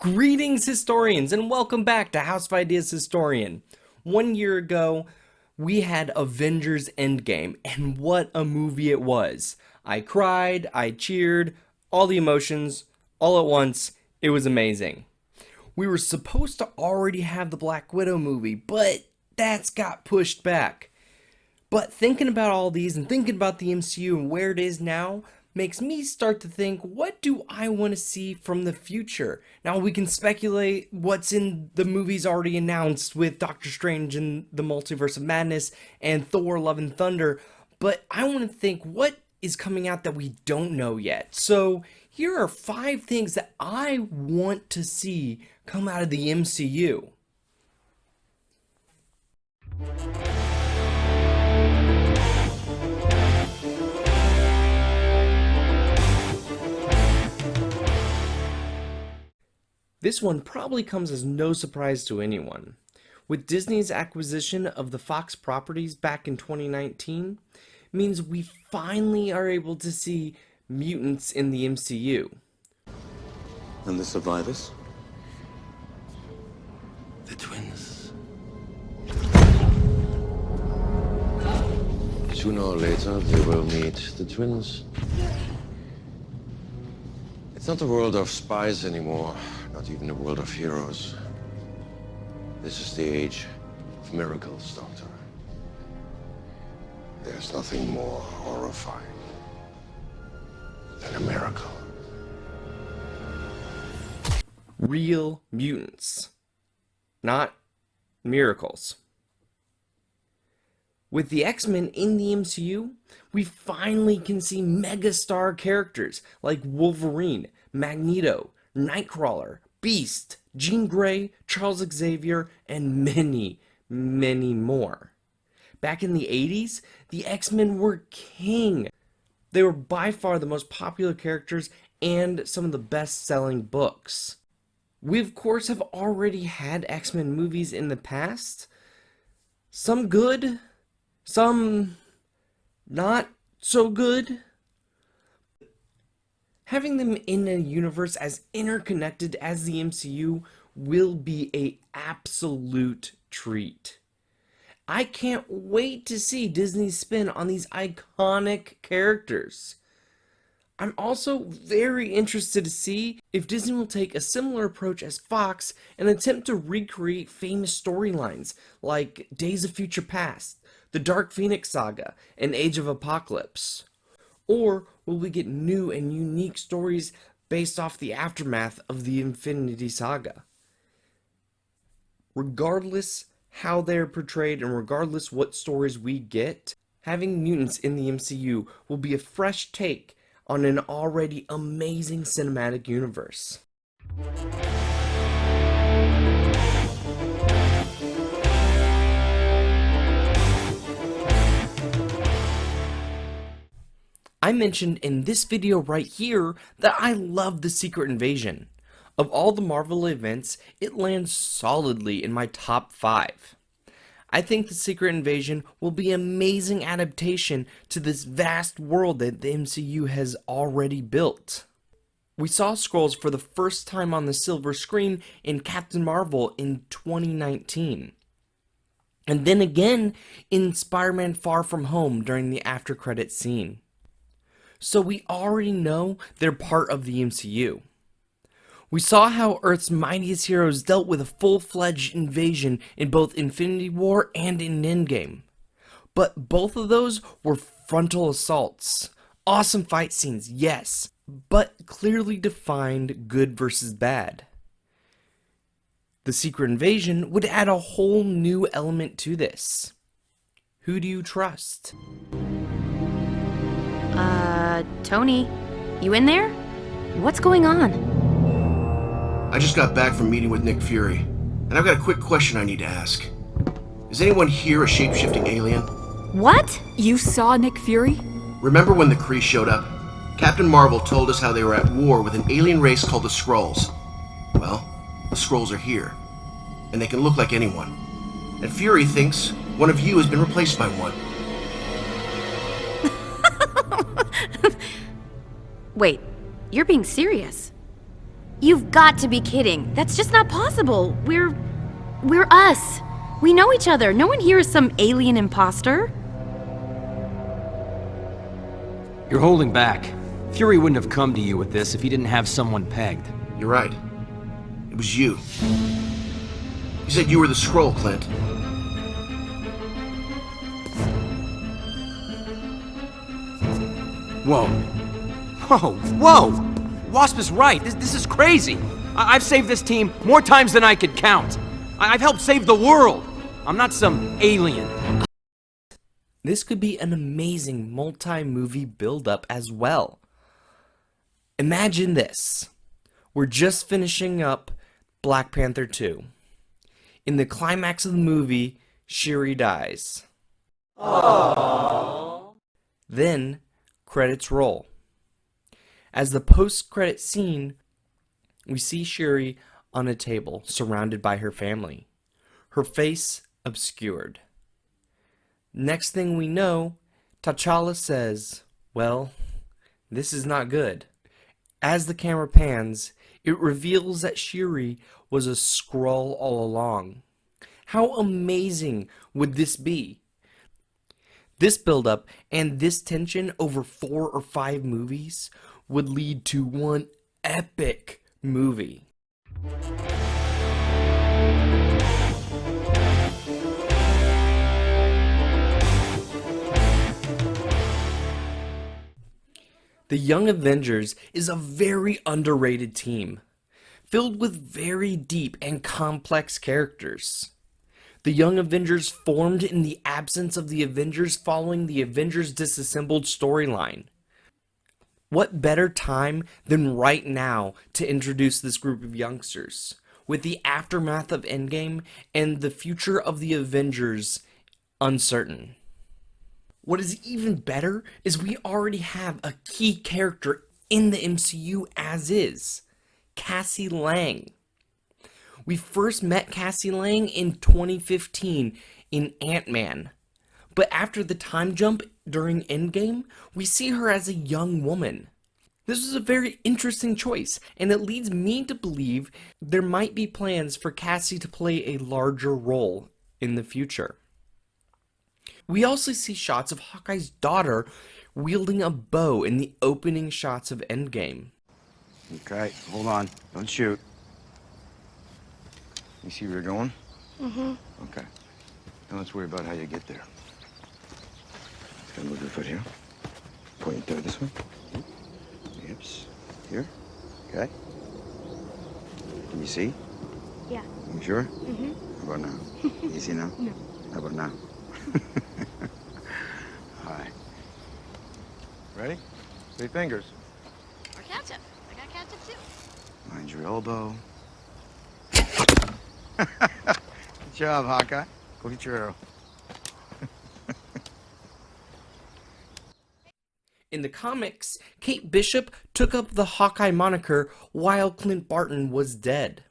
Greetings, historians, and welcome back to House of Ideas Historian. 1 year ago, we had Avengers Endgame, and what a movie it was. I cried, I cheered, all the emotions, all at once. It was amazing. We were supposed to already have the Black Widow movie, but that's got pushed back. But thinking about all these and thinking about the MCU and where it is now makes me start to think, what do I want to see from the future? Now we can speculate what's in the movies already announced with Doctor Strange and the Multiverse of Madness and Thor Love and Thunder, but I want to think what is coming out that we don't know yet. So here are 5 things that I want to see come out of the MCU. This one probably comes as no surprise to anyone. With Disney's acquisition of the Fox properties back in 2019, means we finally are able to see mutants in the MCU. And the survivors? The twins. Sooner or later, they will meet the twins. It's not a world of spies anymore, not even a world of heroes. This is the age of miracles, Doctor. There's nothing more horrifying than a miracle. Real mutants, not miracles. With the X-Men in the MCU, we finally can see megastar characters like Wolverine, Magneto, Nightcrawler, Beast, Jean Grey, Charles Xavier, and many, many more. Back in the 80s, the X-Men were king. They were by far the most popular characters and some of the best-selling books. We, of course, have already had X-Men movies in the past. Some good, some not so good. Having them in a universe as interconnected as the MCU will be an absolute treat. I can't wait to see Disney's spin on these iconic characters. I'm also very interested to see if Disney will take a similar approach as Fox and attempt to recreate famous storylines like Days of Future Past, the Dark Phoenix Saga, and Age of Apocalypse. Or will we get new and unique stories based off the aftermath of the Infinity Saga? Regardless how they're portrayed and regardless what stories we get, having mutants in the MCU will be a fresh take on an already amazing cinematic universe. I mentioned in this video right here that I love the Secret Invasion. Of all the Marvel events, it lands solidly in my top 5. I think the Secret Invasion will be an amazing adaptation to this vast world that the MCU has already built. We saw Skrulls for the first time on the silver screen in Captain Marvel in 2019. And then again in Spider-Man Far From Home during the after-credits scene. So we already know they're part of the MCU. We saw how Earth's mightiest heroes dealt with a full-fledged invasion in both Infinity War and in Endgame. But both of those were frontal assaults. Awesome fight scenes, yes, but clearly defined good versus bad. The Secret Invasion would add a whole new element to this. Who do you trust? Tony, you in there? What's going on? I just got back from meeting with Nick Fury, and I've got a quick question I need to ask. Is anyone here a shape-shifting alien? What? You saw Nick Fury? Remember when the Kree showed up? Captain Marvel told us how they were at war with an alien race called the Skrulls. Well, the Skrulls are here, and they can look like anyone. And Fury thinks one of you has been replaced by one. Wait, you're being serious. You've got to be kidding. That's just not possible. We're us. We know each other. No one here is some alien imposter. You're holding back. Fury wouldn't have come to you with this if he didn't have someone pegged. You're right. It was you. You said you were the Skrull, Clint. Whoa. Whoa, whoa! Wasp is right. This is crazy. I've saved this team more times than I could count. I've helped save the world. I'm not some alien. This could be an amazing multi-movie build-up as well. Imagine this. We're just finishing up Black Panther 2. In the climax of the movie, Shuri dies. Aww. Then, credits roll. As the post-credit scene, we see Shuri on a table surrounded by her family, her face obscured. Next thing we know, T'Challa says, "Well, this is not good." As the camera pans, it reveals that Shuri was a Skrull all along. How amazing would this be? This build-up and this tension over 4 or 5 movies would lead to one epic movie. The Young Avengers is a very underrated team, filled with very deep and complex characters. The Young Avengers formed in the absence of the Avengers following the Avengers Disassembled storyline. What better time than right now to introduce this group of youngsters, with the aftermath of Endgame and the future of the Avengers uncertain. What is even better is we already have a key character in the MCU as is, Cassie Lang. We first met Cassie Lang in 2015 in Ant-Man, but after the time jump during Endgame, we see her as a young woman. This is a very interesting choice, and it leads me to believe there might be plans for Cassie to play a larger role in the future. We also see shots of Hawkeye's daughter wielding a bow in the opening shots of Endgame. Okay, hold on. Don't shoot. You see where you're going? Mm-hmm. Okay. Now let's worry about how you get there. Just gotta move your foot here. Point your toe this way. Hips. Here. Okay. Can you see? Yeah. You sure? Mm-hmm. How about now? Can you see now? No. How about now? All right. Ready? 3 fingers. Or ketchup. I got ketchup too. Mind your elbow. Good job, Hawkeye. Go get your arrow. In the comics, Kate Bishop took up the Hawkeye moniker while Clint Barton was dead.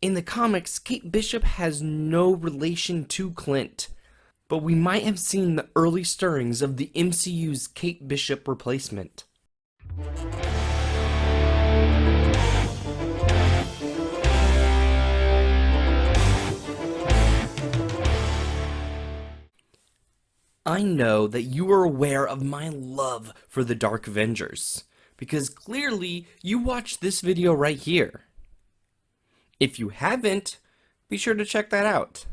In the comics, Kate Bishop has no relation to Clint, but we might have seen the early stirrings of the MCU's Kate Bishop replacement. I know that you are aware of my love for the Dark Avengers, because clearly you watched this video right here. If you haven't, be sure to check that out.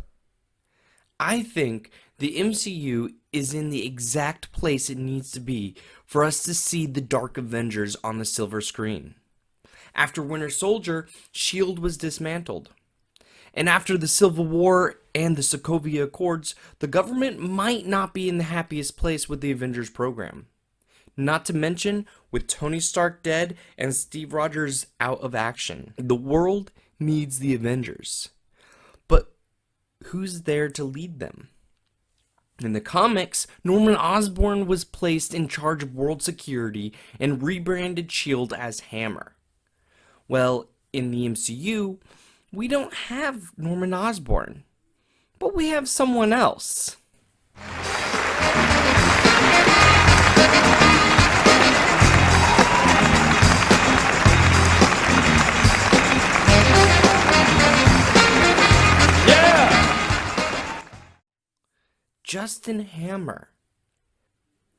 I think the MCU is in the exact place it needs to be for us to see the Dark Avengers on the silver screen. After Winter Soldier, S.H.I.E.L.D. was dismantled. And after the Civil War and the Sokovia Accords, the government might not be in the happiest place with the Avengers program. Not to mention, with Tony Stark dead and Steve Rogers out of action, the world needs the Avengers. But who's there to lead them? In the comics, Norman Osborn was placed in charge of world security and rebranded S.H.I.E.L.D. as Hammer. Well, in the MCU, we don't have Norman Osborn, but we have someone else. Justin Hammer.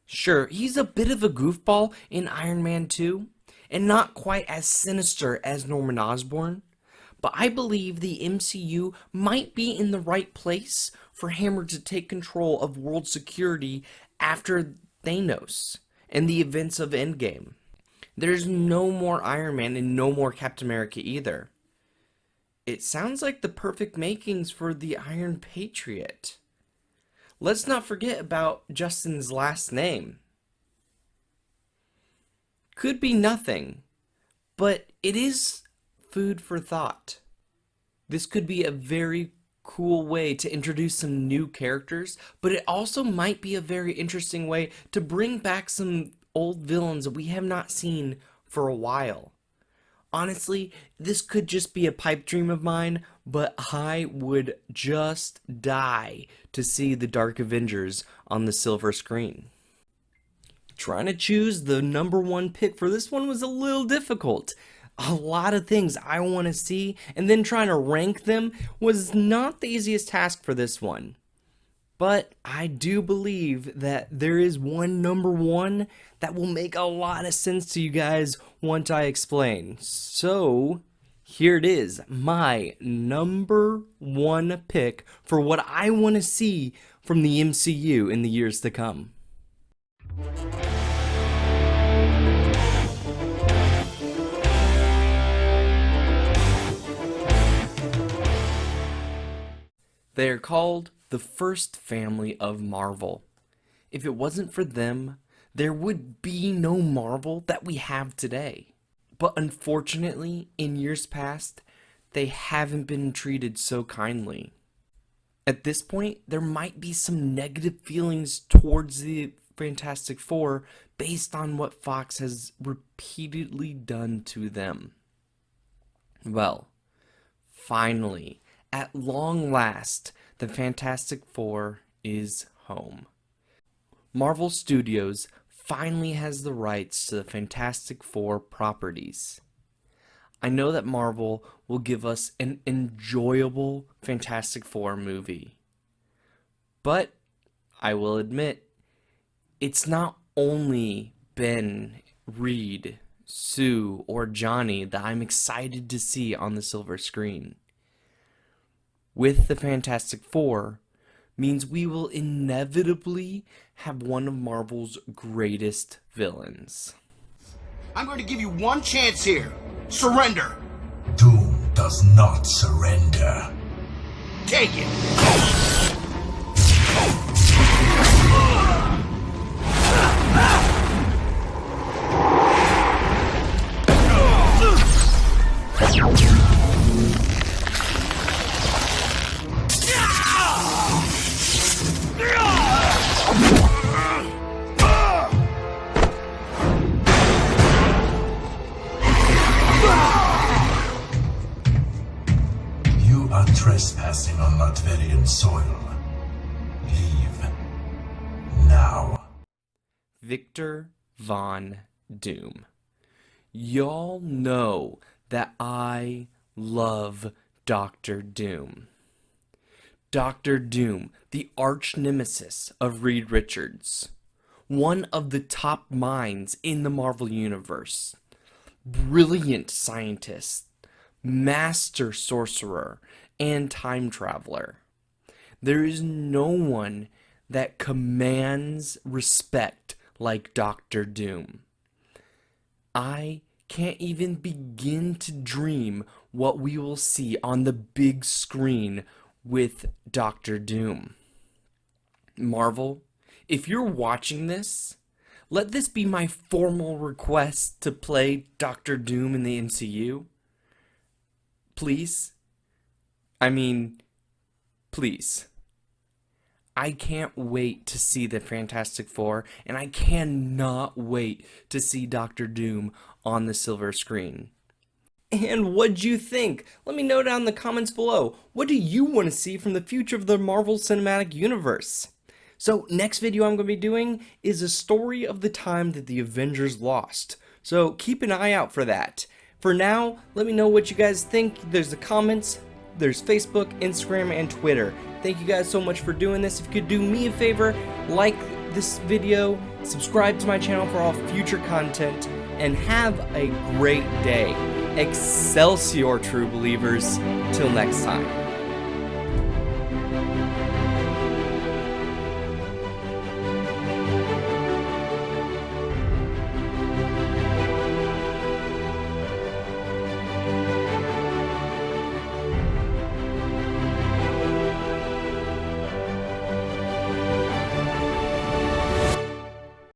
Sure, he's a bit of a goofball in Iron Man 2, and not quite as sinister as Norman Osborn, but I believe the MCU might be in the right place for Hammer to take control of world security after Thanos and the events of Endgame. There's no more Iron Man and no more Captain America either. It sounds like the perfect makings for the Iron Patriot. Let's not forget about Justin's last name. Could be nothing, but it is food for thought. This could be a very cool way to introduce some new characters, but it also might be a very interesting way to bring back some old villains that we have not seen for a while. Honestly, this could just be a pipe dream of mine, but I would just die to see the Dark Avengers on the silver screen. Trying to choose the number one pick for this one was a little difficult. A lot of things I want to see, and then trying to rank them was not the easiest task for this one. But I do believe that there is one number one that will make a lot of sense to you guys once I explain. So, here it is, my number one pick for what I want to see from the MCU in the years to come. They are called the first family of Marvel. If it wasn't for them, there would be no Marvel that we have today. But unfortunately, in years past, they haven't been treated so kindly. At this point, there might be some negative feelings towards the Fantastic Four based on what Fox has repeatedly done to them. Well, finally, at long last, the Fantastic Four is home. Marvel Studios finally has the rights to the Fantastic Four properties. I know that Marvel will give us an enjoyable Fantastic Four movie. But I will admit, it's not only Ben, Reed, Sue, or Johnny that I'm excited to see on the silver screen. With the Fantastic Four means we will inevitably have one of Marvel's greatest villains. I'm going to give you one chance here. Surrender. Doom does not surrender. Take it. You are trespassing on Latverian soil. Leave. Now. Victor Von Doom. Y'all know that I love Dr. Doom. Dr. Doom, the arch nemesis of Reed Richards. One of the top minds in the Marvel Universe. Brilliant scientist, master sorcerer, and time traveler. There is no one that commands respect like Dr. Doom. I can't even begin to dream what we will see on the big screen with Dr. Doom. Marvel, if you're watching this, let this be my formal request to play Dr. Doom in the MCU. Please. Please. I can't wait to see the Fantastic Four, and I cannot wait to see Dr. Doom on the silver screen. And what'd you think? Let me know down in the comments below. What do you want to see from the future of the Marvel Cinematic Universe? So, next video I'm going to be doing is a story of the time that the Avengers lost. So, keep an eye out for that. For now, let me know what you guys think. There's the comments There's Facebook, Instagram, and Twitter. Thank you guys so much for doing this. If you could do me a favor, like this video, subscribe to my channel for all future content, and have a great day. Excelsior, true believers. Till next time.